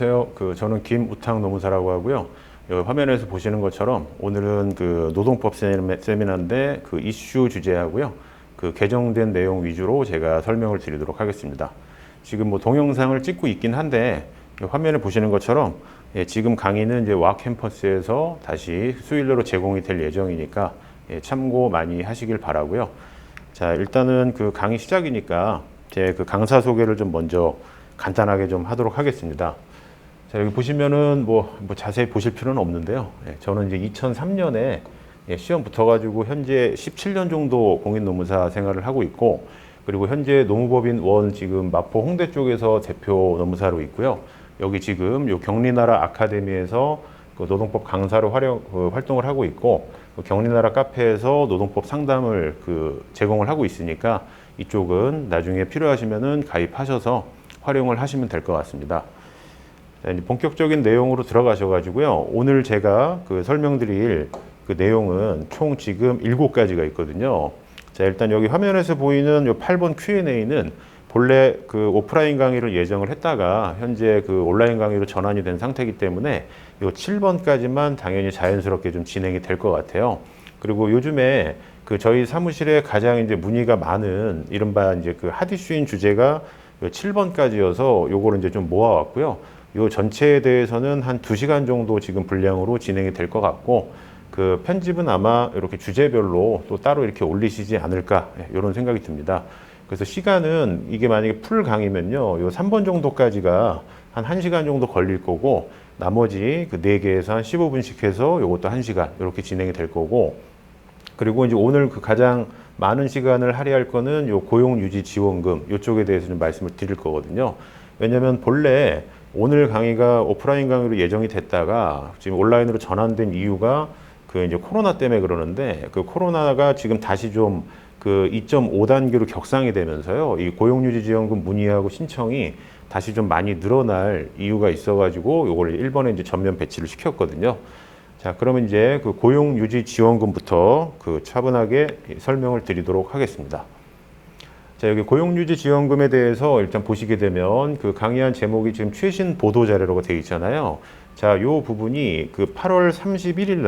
안녕하세요. 저는 김우탁 노무사라고 하고요. 여기 화면에서 보시는 것처럼 오늘은 노동법 세미나인데 이슈 주제하고요. 개정된 내용 위주로 제가 설명을 드리도록 하겠습니다. 지금 뭐 동영상을 찍고 있긴 한데 화면에 보시는 것처럼 지금 강의는 이제 와 캠퍼스에서 다시 수일로로 제공이 될 예정이니까 참고 많이 하시길 바라고요. 자, 일단은 강의 시작이니까 제 강사 소개를 좀 먼저 간단하게 좀 하도록 하겠습니다. 자, 여기 보시면은 뭐 자세히 보실 필요는 없는데요. 저는 이제 2003년에 시험 붙어가지고 현재 17년 정도 공인노무사 생활을 하고 있고, 그리고 현재 노무법인 원 지금 마포 홍대 쪽에서 대표 노무사로 있고요. 여기 지금 요 경리나라 아카데미에서 노동법 강사로 활동을 하고 있고, 경리나라 카페에서 노동법 상담을 제공을 하고 있으니까 이쪽은 나중에 필요하시면은 가입하셔서 활용을 하시면 될 것 같습니다. 자, 이제 본격적인 내용으로 들어가셔가지고요. 오늘 제가 설명드릴 내용은 총 지금 7가지가 있거든요. 자, 일단 여기 화면에서 보이는 요 8번 Q&A는 본래 오프라인 강의를 예정을 했다가 현재 온라인 강의로 전환이 된 상태이기 때문에 요 7번까지만 당연히 자연스럽게 좀 진행이 될 것 같아요. 그리고 요즘에 저희 사무실에 가장 이제 문의가 많은 이른바 이제 핫 이슈인 주제가 요 7번까지여서 요거를 이제 좀 모아왔고요. 요 전체에 대해서는 한 2시간 정도 지금 분량으로 진행이 될 것 같고, 편집은 아마 이렇게 주제별로 또 따로 이렇게 올리시지 않을까, 이런 생각이 듭니다. 그래서 시간은 이게 만약에 풀 강의면요, 요 3번 정도까지가 한 1시간 정도 걸릴 거고, 나머지 4개에서 한 15분씩 해서 요것도 1시간 이렇게 진행이 될 거고, 그리고 이제 오늘 가장 많은 시간을 할애할 거는 요 고용유지지원금 이쪽에 대해서 좀 말씀을 드릴 거거든요. 왜냐면 본래 오늘 강의가 오프라인 강의로 예정이 됐다가 지금 온라인으로 전환된 이유가 이제 코로나 때문에 그러는데, 코로나가 지금 다시 좀 2.5단계로 격상이 되면서요, 이 고용유지지원금 문의하고 신청이 다시 좀 많이 늘어날 이유가 있어가지고 요걸 1번에 이제 전면 배치를 시켰거든요. 자, 그러면 이제 고용유지지원금부터 차분하게 설명을 드리도록 하겠습니다. 자, 여기 고용유지지원금에 대해서 일단 보시게 되면 강의한 제목이 지금 최신 보도자료라고 되어 있잖아요. 자, 요 부분이 8월 31일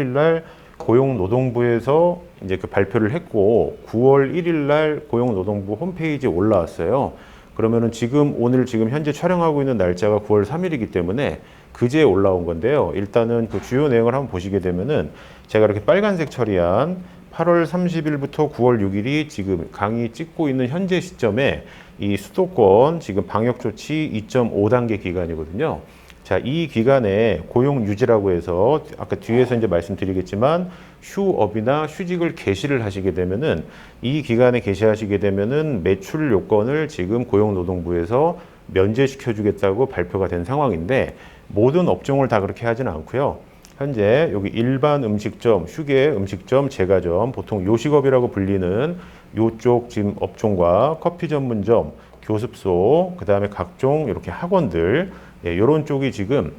날 고용노동부에서 이제 발표를 했고, 9월 1일 날 고용노동부 홈페이지에 올라왔어요. 그러면은 오늘 현재 촬영하고 있는 날짜가 9월 3일이기 때문에 그제 올라온 건데요. 일단은 주요 내용을 한번 보시게 되면은 제가 이렇게 빨간색 처리한 8월 30일부터 9월 6일이 지금 강의 찍고 있는 현재 시점에 이 수도권 지금 방역조치 2.5단계 기간이거든요. 자, 이 기간에 고용유지라고 해서 아까 뒤에서 이제 말씀드리겠지만 휴업이나 휴직을 개시를 하시게 되면은, 이 기간에 개시하시게 되면은 매출 요건을 지금 고용노동부에서 면제시켜 주겠다고 발표가 된 상황인데, 모든 업종을 다 그렇게 하지는 않고요. 현재 여기 일반 음식점, 휴게 음식점, 제과점, 보통 요식업이라고 불리는 요쪽 지금 업종과 커피 전문점, 교습소, 그 다음에 각종 이렇게 학원들, 이런 쪽이 지금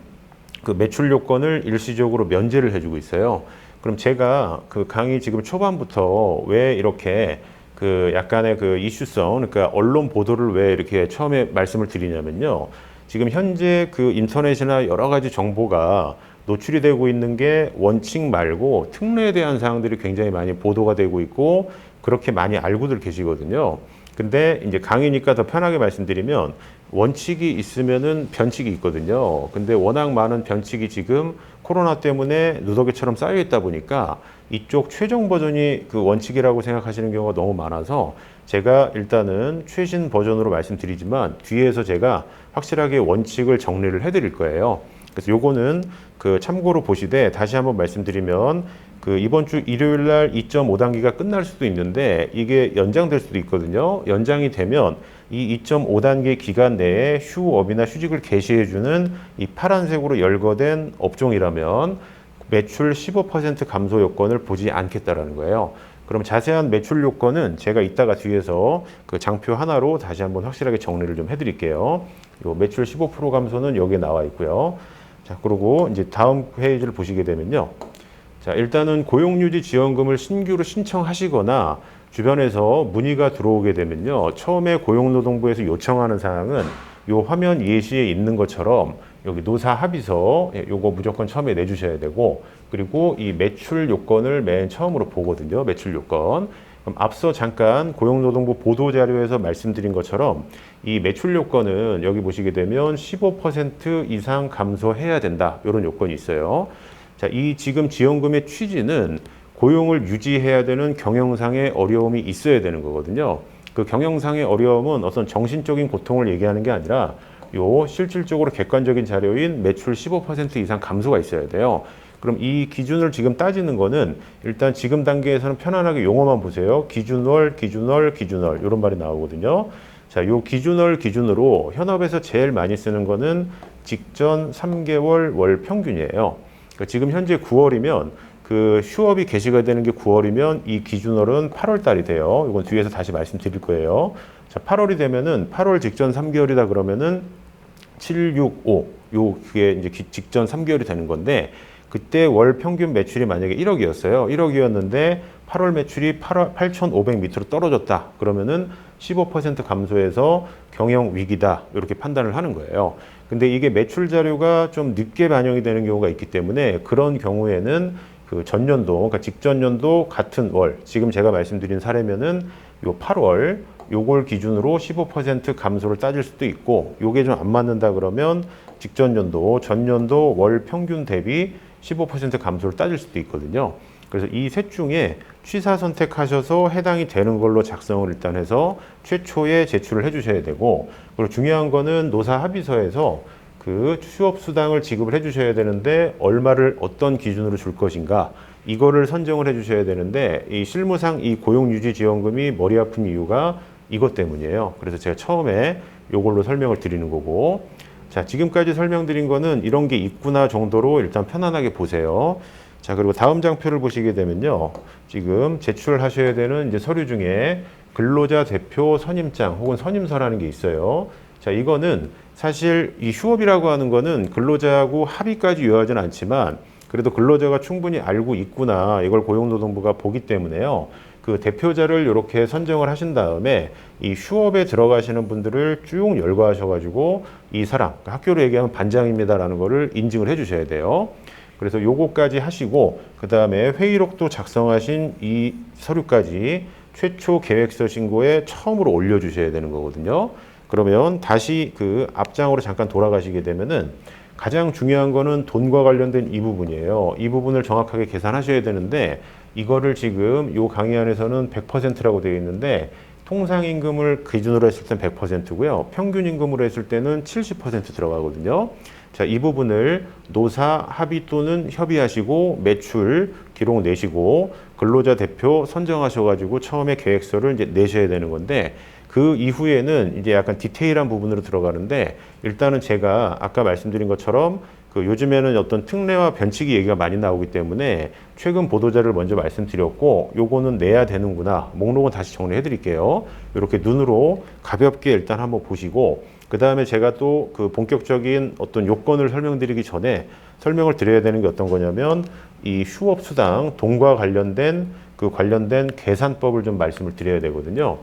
매출 요건을 일시적으로 면제를 해주고 있어요. 그럼 제가 강의 지금 초반부터 왜 이렇게 약간의 이슈성, 그러니까 언론 보도를 왜 이렇게 처음에 말씀을 드리냐면요. 지금 현재 인터넷이나 여러 가지 정보가 노출이 되고 있는 게 원칙 말고 특례에 대한 사항들이 굉장히 많이 보도가 되고 있고, 그렇게 많이 알고들 계시거든요. 근데 이제 강의니까 더 편하게 말씀드리면, 원칙이 있으면은 변칙이 있거든요. 근데 워낙 많은 변칙이 지금 코로나 때문에 누더기처럼 쌓여 있다 보니까 이쪽 최종 버전이 원칙이라고 생각하시는 경우가 너무 많아서, 제가 일단은 최신 버전으로 말씀드리지만 뒤에서 제가 확실하게 원칙을 정리를 해드릴 거예요. 그래서 요거는 참고로 보시되, 다시 한번 말씀드리면 이번 주 일요일 날 2.5단계가 끝날 수도 있는데 이게 연장될 수도 있거든요. 연장이 되면 이 2.5단계 기간 내에 휴업이나 휴직을 개시해주는 이 파란색으로 열거된 업종이라면 매출 15% 감소 요건을 보지 않겠다라는 거예요. 그럼 자세한 매출 요건은 제가 이따가 뒤에서 장표 하나로 다시 한번 확실하게 정리를 좀 해드릴게요. 요 매출 15% 감소는 여기에 나와 있고요. 자, 그리고 이제 다음 페이지를 보시게 되면요. 자, 일단은 고용유지 지원금을 신규로 신청하시거나 주변에서 문의가 들어오게 되면요. 처음에 고용노동부에서 요청하는 사항은 요 화면 예시에 있는 것처럼 여기 노사 합의서 요거 무조건 처음에 내주셔야 되고, 그리고 이 매출 요건을 맨 처음으로 보거든요. 매출 요건. 그럼 앞서 잠깐 고용노동부 보도자료에서 말씀드린 것처럼 이 매출 요건은 여기 보시게 되면 15% 이상 감소해야 된다. 이런 요건이 있어요. 자, 이 지금 지원금의 취지는 고용을 유지해야 되는 경영상의 어려움이 있어야 되는 거거든요. 그 경영상의 어려움은 어떤 정신적인 고통을 얘기하는 게 아니라 요 실질적으로 객관적인 자료인 매출 15% 이상 감소가 있어야 돼요. 그럼 이 기준을 지금 따지는 거는 일단 지금 단계에서는 편안하게 용어만 보세요. 기준월, 기준월, 기준월 이런 말이 나오거든요. 자, 요 기준월 기준으로 현업에서 제일 많이 쓰는 거는 직전 3개월 월 평균이에요. 그러니까 지금 현재 9월이면 그 휴업이 개시가 되는 게 9월이면 이 기준월은 8월 달이 돼요. 이건 뒤에서 다시 말씀드릴 거예요. 자, 8월이 되면은 8월 직전 3개월이다 그러면은 7, 6, 5 요게 이제 직전 3개월이 되는 건데, 그때 월 평균 매출이 만약에 1억이었어요. 1억이었는데 8월 매출이 8,500 밑으로 떨어졌다. 그러면은 15% 감소해서 경영 위기다. 이렇게 판단을 하는 거예요. 근데 이게 매출 자료가 좀 늦게 반영이 되는 경우가 있기 때문에 그런 경우에는 그 전년도, 그러니까 직전 연도 같은 월, 지금 제가 말씀드린 사례면은 요 8월 요걸 기준으로 15% 감소를 따질 수도 있고, 요게 좀 안 맞는다 그러면 직전 연도, 전년도 월 평균 대비 15% 감소를 따질 수도 있거든요. 그래서 이 셋 중에 취사 선택하셔서 해당이 되는 걸로 작성을 일단 해서 최초에 제출을 해주셔야 되고, 그리고 중요한 거는 노사 합의서에서 그 휴업 수당을 지급을 해주셔야 되는데 얼마를 어떤 기준으로 줄 것인가, 이거를 선정을 해주셔야 되는데, 이 실무상 이 고용유지지원금이 머리 아픈 이유가 이것 때문이에요. 그래서 제가 처음에 이걸로 설명을 드리는 거고, 자, 지금까지 설명드린 거는 이런 게 있구나 정도로 일단 편안하게 보세요. 자, 그리고 다음 장표를 보시게 되면요, 지금 제출하셔야 되는 이제 서류 중에 근로자 대표 선임장 혹은 선임서라는 게 있어요. 자, 이거는 사실 이 휴업이라고 하는 거는 근로자하고 합의까지 요하지는 않지만 그래도 근로자가 충분히 알고 있구나, 이걸 고용노동부가 보기 때문에요. 그 대표자를 이렇게 선정을 하신 다음에 이 휴업에 들어가시는 분들을 쭉 열거하셔가지고 이 사람, 학교로 얘기하면 반장입니다라는 거를 인증을 해주셔야 돼요. 그래서 요거까지 하시고 그 다음에 회의록도 작성하신 이 서류까지 최초 계획서 신고에 처음으로 올려주셔야 되는 거거든요. 그러면 다시 그 앞장으로 잠깐 돌아가시게 되면은 가장 중요한 거는 돈과 관련된 이 부분이에요. 이 부분을 정확하게 계산하셔야 되는데, 이거를 지금 요 강의 안에서는 100%라고 되어 있는데 통상임금을 기준으로 했을 땐 100%고요. 평균임금으로 했을 때는 70% 들어가거든요. 자, 이 부분을 노사 합의 또는 협의하시고 매출 기록 내시고 근로자 대표 선정하셔가지고 처음에 계획서를 이제 내셔야 되는 건데, 그 이후에는 이제 약간 디테일한 부분으로 들어가는데, 일단은 제가 아까 말씀드린 것처럼 그 요즘에는 어떤 특례와 변칙이 얘기가 많이 나오기 때문에 최근 보도자를 먼저 말씀드렸고, 요거는 내야 되는구나. 목록은 다시 정리해 드릴게요. 이렇게 눈으로 가볍게 일단 한번 보시고, 그 다음에 제가 또 그 본격적인 어떤 요건을 설명드리기 전에 설명을 드려야 되는 게 어떤 거냐면, 이 휴업수당 돈과 관련된 그 관련된 계산법을 좀 말씀을 드려야 되거든요.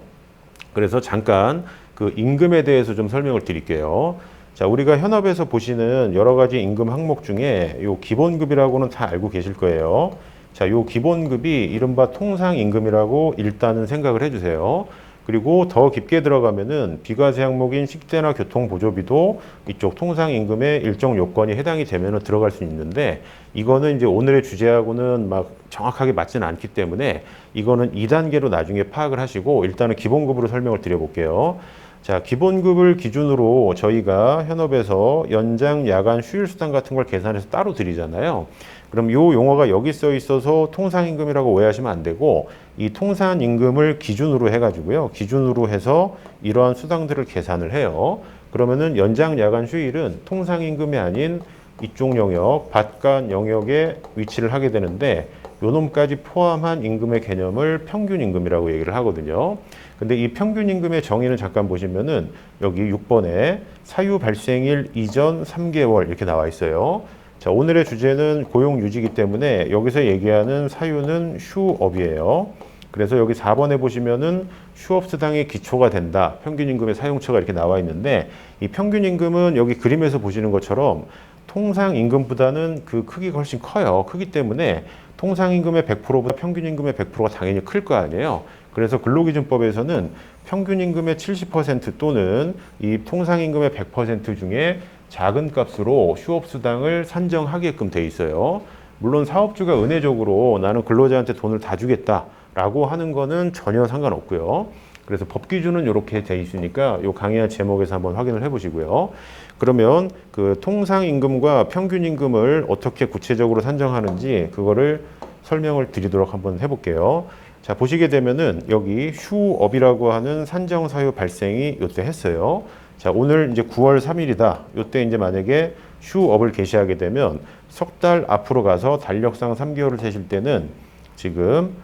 그래서 잠깐 그 임금에 대해서 좀 설명을 드릴게요. 자, 우리가 현업에서 보시는 여러 가지 임금 항목 중에 요 기본급이라고는 다 알고 계실 거예요. 자, 요 기본급이 이른바 통상임금이라고 일단은 생각을 해주세요. 그리고 더 깊게 들어가면은 비과세 항목인 식대나 교통보조비도 이쪽 통상임금의 일정 요건이 해당이 되면은 들어갈 수 있는데, 이거는 이제 오늘의 주제하고는 막 정확하게 맞지는 않기 때문에 이거는 2단계로 나중에 파악을 하시고 일단은 기본급으로 설명을 드려볼게요. 자, 기본급을 기준으로 저희가 현업에서 연장, 야간, 휴일수당 같은 걸 계산해서 따로 드리잖아요. 그럼 요 용어가 여기 써 있어서 통상임금이라고 오해하시면 안 되고, 이 통상임금을 기준으로 해가지고요. 기준으로 해서 이러한 수당들을 계산을 해요. 그러면은 연장, 야간, 휴일은 통상임금이 아닌 이쪽 영역, 밭간 영역에 위치를 하게 되는데, 요 놈까지 포함한 임금의 개념을 평균임금이라고 얘기를 하거든요. 근데 이 평균임금의 정의는 잠깐 보시면은 여기 6번에 사유 발생일 이전 3개월 이렇게 나와 있어요. 자, 오늘의 주제는 고용유지이기 때문에 여기서 얘기하는 사유는 휴업이에요. 그래서 여기 4번에 보시면은 휴업수당의 기초가 된다. 평균임금의 사용처가 이렇게 나와 있는데 이 평균임금은 여기 그림에서 보시는 것처럼 통상임금보다는 그 크기가 훨씬 커요. 크기 때문에 통상임금의 100%보다 평균임금의 100%가 당연히 클 거 아니에요. 그래서 근로기준법에서는 평균임금의 70% 또는 이 통상임금의 100% 중에 작은 값으로 휴업수당을 산정하게끔 돼 있어요. 물론 사업주가 은혜적으로 나는 근로자한테 돈을 다 주겠다라고 하는 거는 전혀 상관없고요. 그래서 법 기준은 이렇게 돼 있으니까 이 강의한 제목에서 한번 확인을 해보시고요. 그러면 그 통상임금과 평균임금을 어떻게 구체적으로 산정하는지 그거를 설명을 드리도록 한번 해볼게요. 자, 보시게 되면은 여기 휴업이라고 하는 산정 사유 발생이 이때 했어요. 자, 오늘 이제 9월 3일이다. 이때 이제 만약에 휴업을 개시하게 되면 석 달 앞으로 가서 달력상 3개월을 세실 때는 지금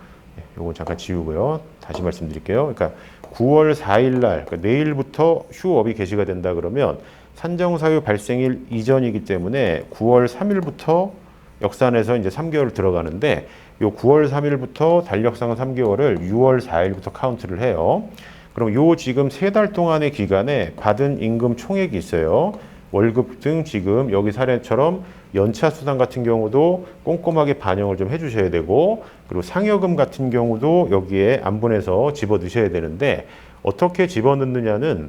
요거 잠깐 지우고요. 다시 말씀드릴게요. 그러니까 9월 4일 날, 그러니까 내일부터 휴업이 개시가 된다 그러면 산정 사유 발생일 이전이기 때문에 9월 3일부터 역산해서 이제 3개월 들어가는데 요 9월 3일부터 달력상 3개월을 6월 4일부터 카운트를 해요. 그럼 요 지금 3달 동안의 기간에 받은 임금 총액이 있어요. 월급 등 지금 여기 사례처럼 연차 수당 같은 경우도 꼼꼼하게 반영을 좀 해주셔야 되고 그리고 상여금 같은 경우도 여기에 안분해서 집어 넣으셔야 되는데 어떻게 집어 넣느냐는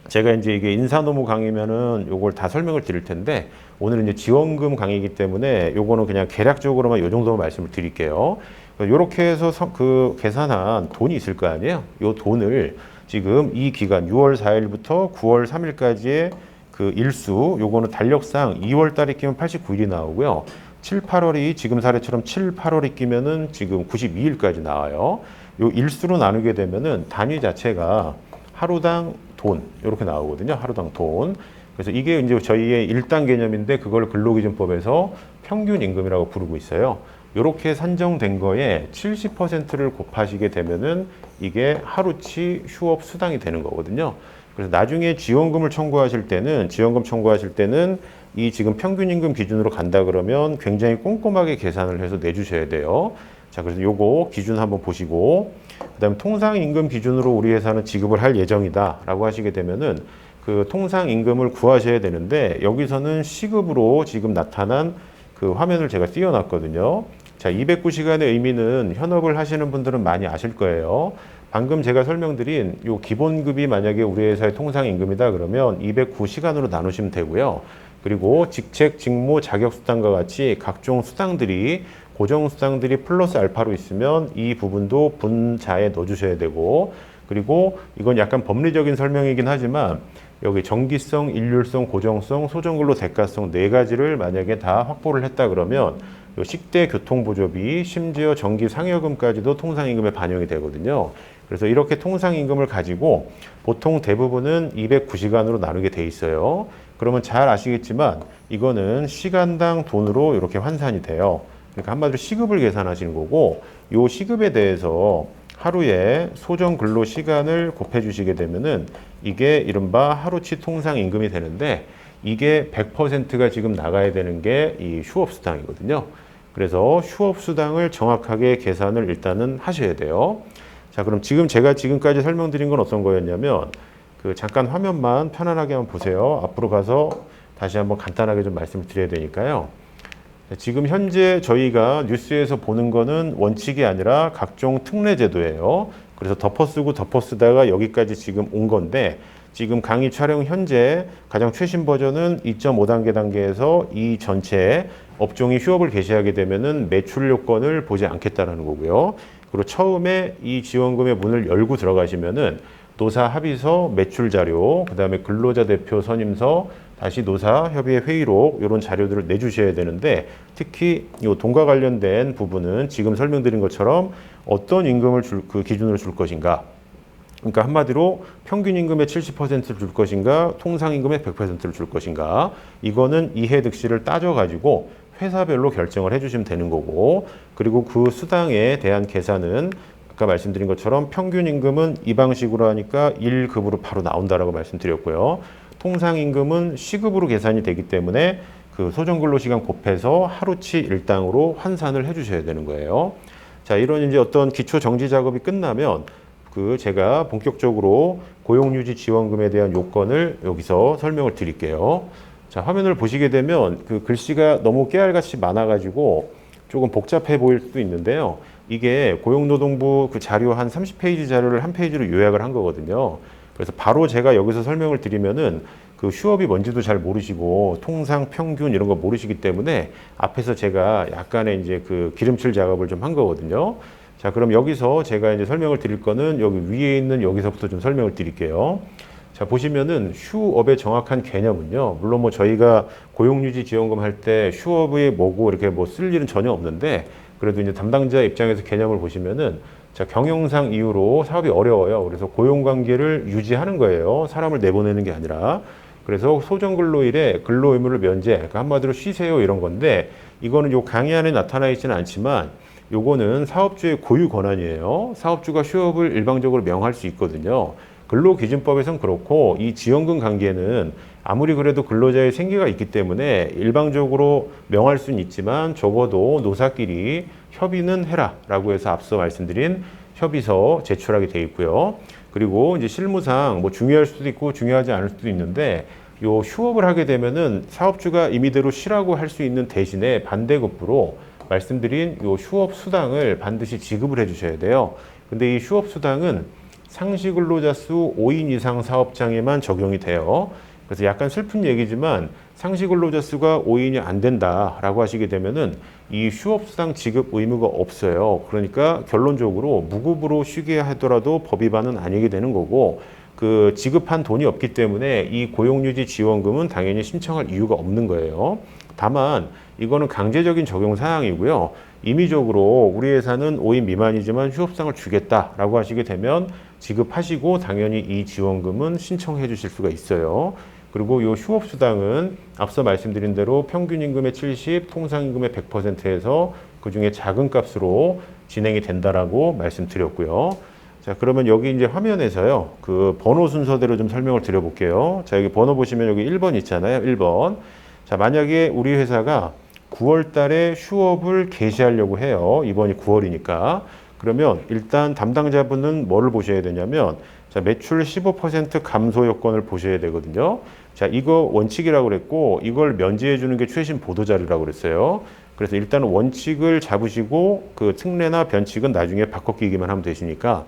제가 이제 이게 인사노무 강의면은 요걸 다 설명을 드릴 텐데 오늘은 이제 지원금 강의이기 때문에 요거는 그냥 계략적으로만 요 정도만 말씀을 드릴게요. 요렇게 해서 그 계산한 돈이 있을 거 아니에요. 요 돈을 지금 이 기간 6월 4일부터 9월 3일까지의 그 일수 요거는 달력상 2월 달에 끼면 89일이 나오고요. 7, 8월이 지금 사례처럼 7, 8월이 끼면은 지금 92일까지 나와요. 요 일수로 나누게 되면은 단위 자체가 하루당 돈 이렇게 나오거든요. 하루당 돈. 그래서 이게 이제 저희의 1단 개념인데 그걸 근로기준법에서 평균임금이라고 부르고 있어요. 이렇게 산정된 거에 70%를 곱하시게 되면은 이게 하루치 휴업 수당이 되는 거거든요. 그래서 나중에 지원금 청구하실 때는 이 지금 평균임금 기준으로 간다 그러면 굉장히 꼼꼼하게 계산을 해서 내주셔야 돼요. 자, 그래서 요거 기준 한번 보시고, 그 다음에 통상임금 기준으로 우리 회사는 지급을 할 예정이다 라고 하시게 되면은 그 통상임금을 구하셔야 되는데 여기서는 시급으로 지금 나타난 그 화면을 제가 띄워놨거든요. 자, 209시간의 의미는 현업을 하시는 분들은 많이 아실 거예요. 방금 제가 설명드린 요 기본급이 만약에 우리 회사의 통상임금이다 그러면 209시간으로 나누시면 되고요. 그리고 직책, 직무, 자격수당과 같이 각종 수당들이 고정수당들이 플러스 알파로 있으면 이 부분도 분자에 넣어주셔야 되고 그리고 이건 약간 법리적인 설명이긴 하지만 여기 정기성, 일률성, 고정성, 소정근로 대가성 4가지를 만약에 다 확보를 했다 그러면 요 식대 교통보조비 심지어 전기 상여금까지도 통상임금에 반영이 되거든요. 그래서 이렇게 통상임금을 가지고 보통 대부분은 209시간으로 나누게 돼 있어요. 그러면 잘 아시겠지만 이거는 시간당 돈으로 이렇게 환산이 돼요. 그러니까 한마디로 시급을 계산하시는 거고 이 시급에 대해서 하루에 소정 근로 시간을 곱해 주시게 되면은 이게 이른바 하루치 통상임금이 되는데 이게 100%가 지금 나가야 되는 게 이 휴업수당이거든요. 그래서 휴업수당을 정확하게 계산을 일단은 하셔야 돼요. 자, 그럼 제가 지금까지 설명드린 건 어떤 거였냐면 그 잠깐 화면만 편안하게 한번 보세요. 앞으로 가서 다시 한번 간단하게 좀 말씀을 드려야 되니까요. 지금 현재 저희가 뉴스에서 보는 거는 원칙이 아니라 각종 특례 제도예요. 그래서 덮어쓰고 덮어쓰다가 여기까지 지금 온 건데 지금 강의 촬영 현재 가장 최신 버전은 2.5 단계에서 이 전체 업종이 휴업을 개시하게 되면은 매출 요건을 보지 않겠다라는 거고요. 그리고 처음에 이 지원금의 문을 열고 들어가시면은 노사 합의서, 매출 자료, 그다음에 근로자 대표 선임서, 다시 노사 협의회 회의록 이런 자료들을 내주셔야 되는데 특히 이 돈과 관련된 부분은 지금 설명드린 것처럼 어떤 임금을 그 기준으로 줄 것인가. 그러니까 한마디로 평균 임금의 70%를 줄 것인가, 통상임금의 100%를 줄 것인가. 이거는 이해득실을 따져가지고 회사별로 결정을 해주시면 되는 거고, 그리고 그 수당에 대한 계산은 아까 말씀드린 것처럼 평균 임금은 이 방식으로 하니까 1급으로 바로 나온다라고 말씀드렸고요. 통상임금은 시급으로 계산이 되기 때문에 그 소정근로시간 곱해서 하루치 일당으로 환산을 해주셔야 되는 거예요. 자, 이런 이제 어떤 기초 정지 작업이 끝나면 제가 본격적으로 고용유지 지원금에 대한 요건을 여기서 설명을 드릴게요. 자, 화면을 보시게 되면 글씨가 너무 깨알같이 많아가지고 조금 복잡해 보일 수도 있는데요. 이게 고용노동부 자료 한 30페이지 자료를 한 페이지로 요약을 한 거거든요. 그래서 바로 제가 여기서 설명을 드리면은 휴업이 뭔지도 잘 모르시고 통상 평균 이런 거 모르시기 때문에 앞에서 제가 약간의 이제 기름칠 작업을 좀 한 거거든요. 자, 그럼 여기서 제가 이제 설명을 드릴 거는 여기 위에 있는 여기서부터 좀 설명을 드릴게요. 자, 보시면은 휴업의 정확한 개념은요. 물론 뭐 저희가 고용유지 지원금 할 때 휴업이 뭐고 이렇게 뭐 쓸 일은 전혀 없는데 그래도 이제 담당자 입장에서 개념을 보시면은 자, 경영상 이유로 사업이 어려워요. 그래서 고용관계를 유지하는 거예요. 사람을 내보내는 게 아니라. 그래서 소정근로일에 근로의무를 면제, 그러니까 한마디로 쉬세요 이런 건데 이거는 요 강의 안에 나타나 있지는 않지만 요거는 사업주의 고유 권한이에요. 사업주가 휴업을 일방적으로 명할 수 있거든요. 근로기준법에선 그렇고 이 지원금 관계는 아무리 그래도 근로자의 생계가 있기 때문에 일방적으로 명할 수는 있지만 적어도 노사끼리 협의는 해라 라고 해서 앞서 말씀드린 협의서 제출하게 돼 있고요. 그리고 이제 실무상 뭐 중요할 수도 있고 중요하지 않을 수도 있는데 요 휴업을 하게 되면은 사업주가 임의대로 쉬라고 할 수 있는 대신에 반대급부로 말씀드린 요 휴업 수당을 반드시 지급을 해 주셔야 돼요. 근데 이 휴업 수당은 상시 근로자 수 5인 이상 사업장에만 적용이 돼요. 그래서 약간 슬픈 얘기지만 상시 근로자 수가 5인이 안 된다라고 하시게 되면은 이 휴업 수당 지급 의무가 없어요. 그러니까 결론적으로 무급으로 쉬게 하더라도 법 위반은 아니게 되는 거고 지급한 돈이 없기 때문에 이 고용유지 지원금은 당연히 신청할 이유가 없는 거예요. 다만 이거는 강제적인 적용 사항이고요. 임의적으로 우리 회사는 5인 미만이지만 휴업상을 주겠다라고 하시게 되면 지급하시고 당연히 이 지원금은 신청해 주실 수가 있어요. 그리고 이 휴업수당은 앞서 말씀드린 대로 평균임금의 70, 통상임금의 100%에서 그중에 작은 값으로 진행이 된다라고 말씀드렸고요. 자, 그러면 여기 이제 화면에서요. 번호 순서대로 좀 설명을 드려볼게요. 자, 여기 번호 보시면 여기 1번 있잖아요. 1번. 자, 만약에 우리 회사가 9월 달에 휴업을 개시하려고 해요. 이번이 9월이니까. 그러면 일단 담당자분은 뭐를 보셔야 되냐면 자, 매출 15% 감소 요건을 보셔야 되거든요. 자, 이거 원칙이라고 그랬고 이걸 면제해 주는 게 최신 보도 자료라고 그랬어요. 그래서 일단은 원칙을 잡으시고 특례나 변칙은 나중에 바꿔 끼기만 하면 되시니까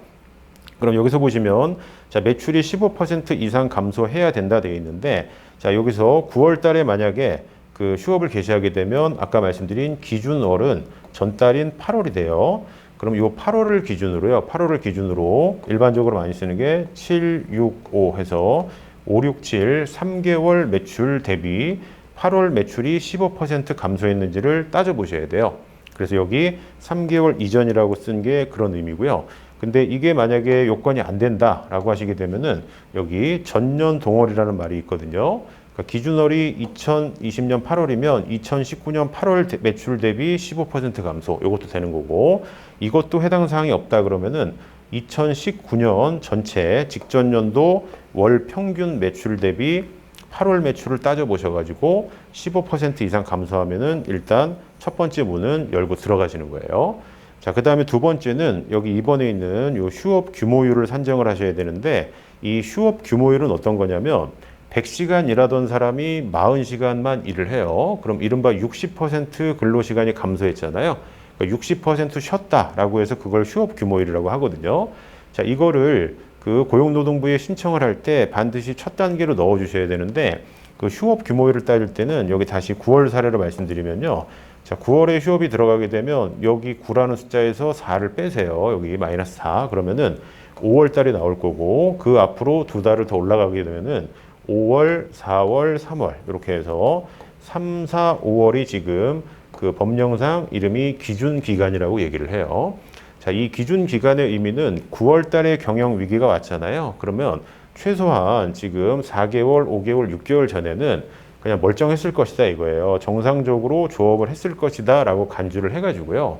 그럼 여기서 보시면 자, 매출이 15% 이상 감소해야 된다 되어 있는데 자, 여기서 9월 달에 만약에 휴업을 개시하게 되면 아까 말씀드린 기준월은 전달인 8월이 돼요. 그럼 이 8월을 기준으로요. 8월을 기준으로 일반적으로 많이 쓰는 게 7, 6, 5 해서 5, 6, 7 3개월 매출 대비 8월 매출이 15% 감소했는지를 따져보셔야 돼요. 그래서 여기 3개월 이전이라고 쓴 게 그런 의미고요. 근데 이게 만약에 요건이 안 된다라고 하시게 되면은 여기 전년 동월이라는 말이 있거든요. 그러니까 기준월이 2020년 8월이면 2019년 8월 매출 대비 15% 감소, 이것도 되는 거고 이것도 해당 사항이 없다 그러면은 2019년 전체 직전 연도 월 평균 매출 대비 8월 매출을 따져 보셔가지고 15% 이상 감소하면은 일단 첫 번째 문은 열고 들어가시는 거예요. 자, 그 다음에 두 번째는 여기 2번에 있는 요 휴업 규모율을 산정을 하셔야 되는데 이 휴업 규모율은 어떤 거냐면 100시간 일하던 사람이 40시간만 일을 해요. 그럼 이른바 60% 근로시간이 감소했잖아요. 그러니까 60% 쉬었다라고 해서 그걸 휴업 규모율이라고 하거든요. 자, 이거를 고용노동부에 신청을 할 때 반드시 첫 단계로 넣어 주셔야 되는데 휴업 규모율을 따질 때는 여기 다시 9월 사례로 말씀드리면요. 자, 9월에 휴업이 들어가게 되면 여기 9라는 숫자에서 4를 빼세요. 여기 마이너스 4. 그러면은 5월 달에 나올 거고 그 앞으로 두 달을 더 올라가게 되면은 5월, 4월, 3월 이렇게 해서 3, 4, 5월이 지금 법령상 이름이 기준 기간이라고 얘기를 해요. 자, 이 기준 기간의 의미는 9월 달에 경영 위기가 왔잖아요. 그러면 최소한 지금 4개월, 5개월, 6개월 전에는 그냥 멀쩡했을 것이다 이거예요. 정상적으로 조업을 했을 것이다 라고 간주를 해가지고요.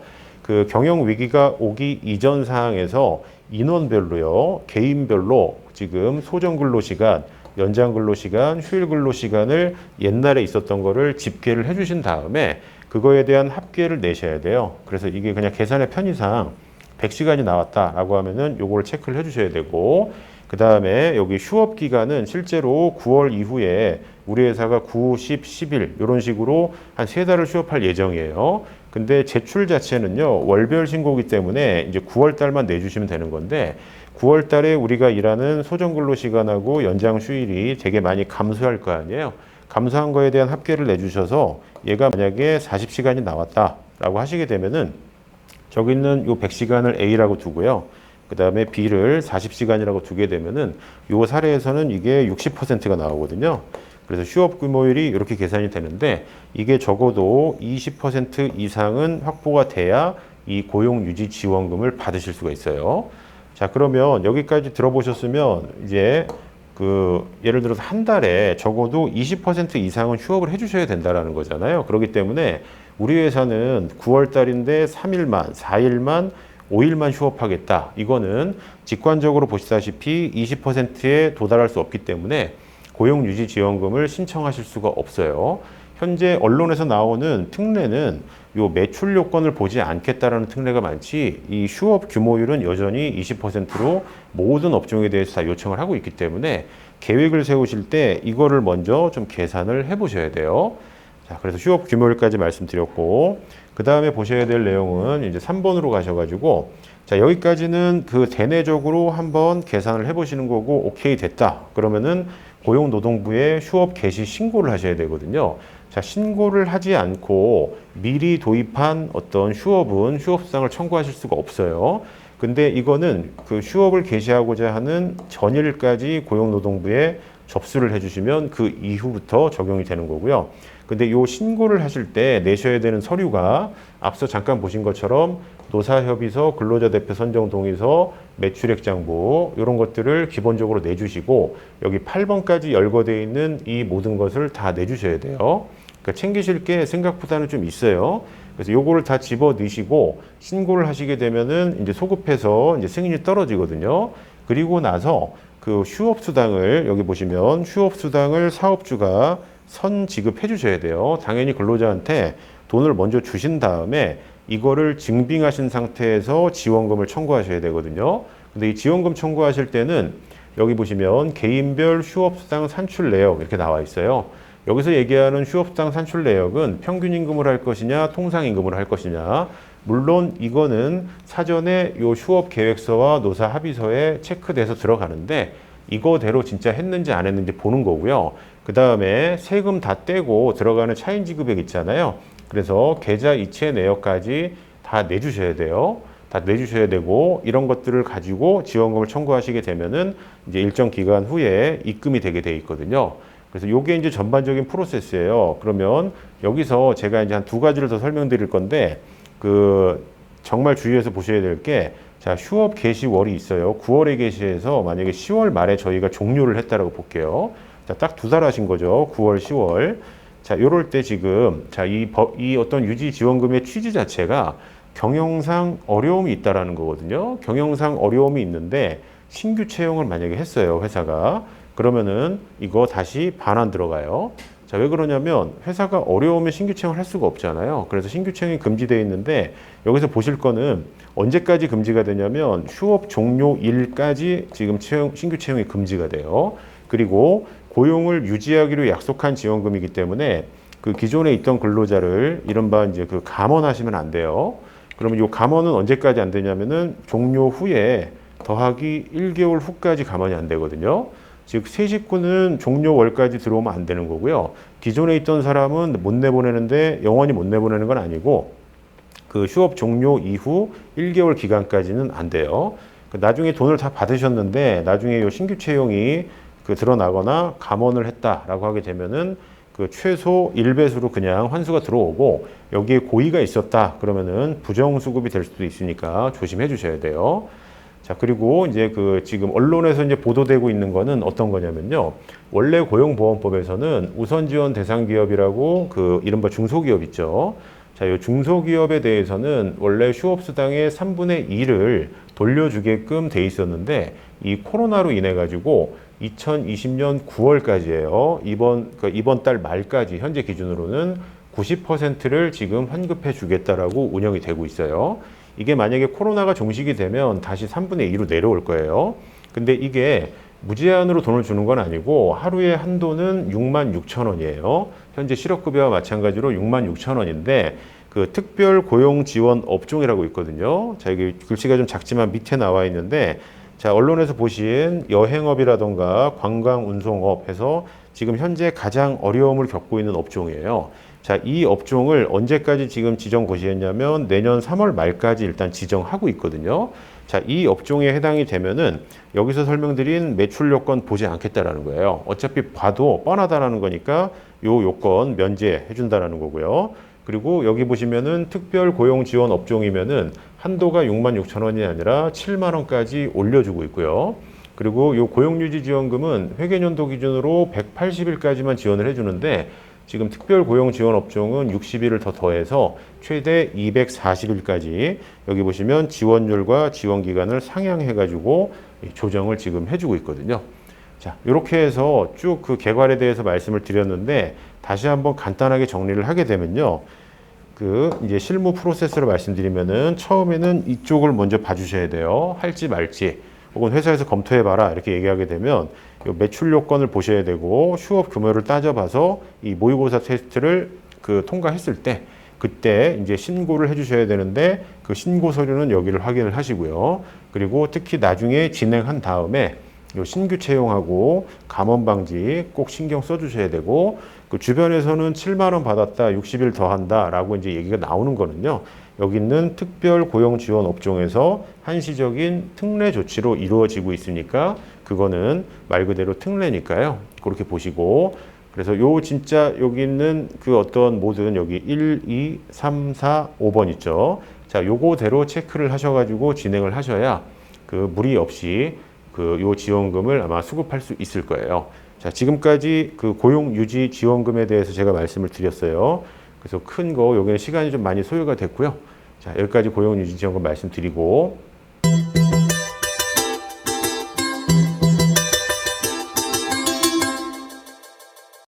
경영 위기가 오기 이전 사항에서 인원별로요, 개인별로 지금 소정 근로시간, 연장 근로시간, 휴일 근로시간을 옛날에 있었던 거를 집계를 해주신 다음에 그거에 대한 합계를 내셔야 돼요. 그래서 이게 그냥 계산의 편의상 100시간이 나왔다라고 하면은 요걸 체크를 해주셔야 되고, 그 다음에 여기 휴업 기간은 실제로 9월 이후에 우리 회사가 9, 10, 11 이런 식으로 한 3달을 휴업할 예정이에요. 근데 제출 자체는요 월별 신고기 때문에 이제 9월 달만 내주시면 되는 건데, 9월 달에 우리가 일하는 소정근로 시간하고 연장 휴일이 되게 많이 감소할 거 아니에요. 감소한 거에 대한 합계를 내주셔서 얘가 만약에 40시간이 나왔다라고 하시게 되면은 저기 있는 요 100시간을 A라고 두고요. 그 다음에 B를 40시간이라고 두게 되면은 요 사례에서는 이게 60%가 나오거든요. 그래서 휴업 규모율이 이렇게 계산이 되는데, 이게 적어도 20% 이상은 확보가 돼야 이 고용유지 지원금을 받으실 수가 있어요. 자, 그러면 여기까지 들어보셨으면 이제 예를 들어서 한 달에 적어도 20% 이상은 휴업을 해주셔야 된다라는 거잖아요. 그렇기 때문에 우리 회사는 9월 달인데 3일만, 4일만, 5일만 휴업하겠다. 이거는 직관적으로 보시다시피 20%에 도달할 수 없기 때문에 고용유지지원금을 신청하실 수가 없어요. 현재 언론에서 나오는 특례는 요 매출 요건을 보지 않겠다라는 특례가 많지, 이 휴업 규모율은 여전히 20%로 모든 업종에 대해서 다 요청을 하고 있기 때문에 계획을 세우실 때 이거를 먼저 좀 계산을 해 보셔야 돼요. 자, 그래서 휴업 규모율까지 말씀드렸고, 그 다음에 보셔야 될 내용은 이제 3번으로 가셔가지고, 자, 여기까지는 대내적으로 한번 계산을 해 보시는 거고, 오케이 됐다. 그러면은 고용노동부에 휴업 개시 신고를 하셔야 되거든요. 자, 신고를 하지 않고 미리 도입한 어떤 휴업은 휴업수당을 청구하실 수가 없어요. 근데 이거는 휴업을 개시하고자 하는 전일까지 고용노동부에 접수를 해주시면 그 이후부터 적용이 되는 거고요. 근데 요 신고를 하실 때 내셔야 되는 서류가 앞서 잠깐 보신 것처럼 노사협의서, 근로자 대표 선정 동의서, 매출액 장부 이런 것들을 기본적으로 내주시고, 여기 8번까지 열거되어 있는 이 모든 것을 다 내주셔야 돼요. 그러니까 챙기실 게 생각보다는 좀 있어요. 그래서 요거를 다 집어 넣으시고 신고를 하시게 되면은 이제 소급해서 이제 승인이 떨어지거든요. 그리고 나서 휴업수당을 여기 보시면 휴업수당을 사업주가 선 지급해 주셔야 돼요. 당연히 근로자한테 돈을 먼저 주신 다음에 이거를 증빙하신 상태에서 지원금을 청구하셔야 되거든요. 근데 이 지원금 청구하실 때는 여기 보시면 개인별 휴업수당 산출 내역 이렇게 나와 있어요. 여기서 얘기하는 휴업수당 산출 내역은 평균임금을 할 것이냐 통상임금을 할 것이냐, 물론 이거는 사전에 요 휴업 계획서와 노사 합의서에 체크돼서 들어가는데 이거대로 진짜 했는지 안 했는지 보는 거고요. 그 다음에 세금 다 떼고 들어가는 차인지 금액 있잖아요. 그래서 계좌 이체 내역까지 다 내주셔야 돼요. 다 내주셔야 되고, 이런 것들을 가지고 지원금을 청구하시게 되면은 이제 일정 기간 후에 입금이 되게 돼 있거든요. 그래서 요게 이제 전반적인 프로세스예요. 그러면 여기서 제가 이제 한 2가지를 더 설명드릴 건데, 정말 주의해서 보셔야 될 게, 자, 휴업 개시월이 있어요. 9월에 개시해서 만약에 10월 말에 저희가 종료를 했다라고 볼게요. 자, 딱 2달 하신 거죠. 9월, 10월. 자, 요럴 때 지금, 자, 이 어떤 유지 지원금의 취지 자체가 경영상 어려움이 있다라는 거거든요. 경영상 어려움이 있는데 신규 채용을 만약에 했어요, 회사가. 그러면은 이거 다시 반환 들어가요. 자, 왜 그러냐면 회사가 어려우면 신규 채용을 할 수가 없잖아요. 그래서 신규 채용이 금지되어 있는데, 여기서 보실 거는 언제까지 금지가 되냐면 휴업 종료일까지 지금 신규 채용이 금지가 돼요. 그리고 고용을 유지하기로 약속한 지원금이기 때문에 기존에 있던 근로자를 이른바 이제 감원하시면 안 돼요. 그러면 이 감원은 언제까지 안 되냐면은 종료 후에 더하기 1개월 후까지 감원이 안 되거든요. 즉 새 직구는 종료월까지 들어오면 안 되는 거고요. 기존에 있던 사람은 못 내보내는데 영원히 못 내보내는 건 아니고 휴업 종료 이후 1개월 기간까지는 안 돼요. 나중에 돈을 다 받으셨는데 나중에 요 신규 채용이 드러나거나 감원을 했다라고 하게 되면은 최소 1배수로 그냥 환수가 들어오고, 여기에 고의가 있었다 그러면은 부정수급이 될 수도 있으니까 조심해 주셔야 돼요. 자, 그리고 이제 지금 언론에서 이제 보도되고 있는 거는 어떤 거냐면요. 원래 고용보험법에서는 우선지원 대상 기업이라고 이른바 중소기업 있죠. 자, 이 중소기업에 대해서는 원래 휴업수당의 3분의 1을 돌려주게끔 돼 있었는데, 이 코로나로 인해 가지고 2020년 9월까지예요. 이번 달 말까지 현재 기준으로는 90%를 지금 환급해 주겠다라고 운영이 되고 있어요. 이게 만약에 코로나가 종식이 되면 다시 3분의 2로 내려올 거예요. 근데 이게 무제한으로 돈을 주는 건 아니고 하루에 한도는 66,000원이에요. 현재 실업급여와 마찬가지로 66,000원인데 그 특별 고용 지원 업종이라고 있거든요. 자, 이게 글씨가 좀 작지만 밑에 나와 있는데 자, 언론에서 보신 여행업이라던가 관광 운송업 해서 지금 현재 가장 어려움을 겪고 있는 업종이에요. 자, 이 업종을 언제까지 지금 지정 고시했냐면 내년 3월 말까지 일단 지정하고 있거든요. 자, 이 업종에 해당이 되면은 여기서 설명드린 매출 요건 보지 않겠다라는 거예요. 어차피 봐도 뻔하다라는 거니까 요 요건 면제해 준다라는 거고요. 그리고 여기 보시면은 특별 고용 지원 업종이면은 한도가 66,000원이 아니라 7만 원까지 올려주고 있고요. 그리고 요 고용유지지원금은 회계연도 기준으로 180일까지만 지원을 해주는데 지금 특별 고용 지원 업종은 60일을 더 더해서 최대 240일까지 여기 보시면 지원율과 지원 기간을 상향해가지고 조정을 지금 해주고 있거든요. 자, 이렇게 해서 쭉 그 개괄에 대해서 말씀을 드렸는데 다시 한번 간단하게 정리를 하게 되면요. 그 이제 실무 프로세스를 말씀드리면은 처음에는 이쪽을 먼저 봐주셔야 돼요. 할지 말지 혹은 회사에서 검토해봐라 이렇게 얘기하게 되면 요 매출 요건을 보셔야 되고 휴업 규모를 따져봐서 이 모의고사 테스트를 그 통과했을 때 그때 이제 신고를 해주셔야 되는데 그 신고 서류는 여기를 확인을 하시고요. 그리고 특히 나중에 진행한 다음에 요 신규 채용하고 감원 방지 꼭 신경 써주셔야 되고 그 주변에서는 7만 원 받았다, 60일 더 한다라고 이제 얘기가 나오는 거는요. 여기 있는 특별 고용 지원 업종에서 한시적인 특례 조치로 이루어지고 있으니까 그거는 말 그대로 특례니까요. 그렇게 보시고 그래서 요 진짜 여기 있는 그 어떤 모든 여기 1, 2, 3, 4, 5번 있죠. 자, 요거대로 체크를 하셔가지고 진행을 하셔야 그 무리 없이 그 요 지원금을 아마 수급할 수 있을 거예요. 자, 지금까지 그 고용 유지 지원금에 대해서 제가 말씀을 드렸어요. 그래서 큰 거 여기는 시간이 좀 많이 소요가 됐고요. 자, 여기까지 고용 유지 지원금 말씀드리고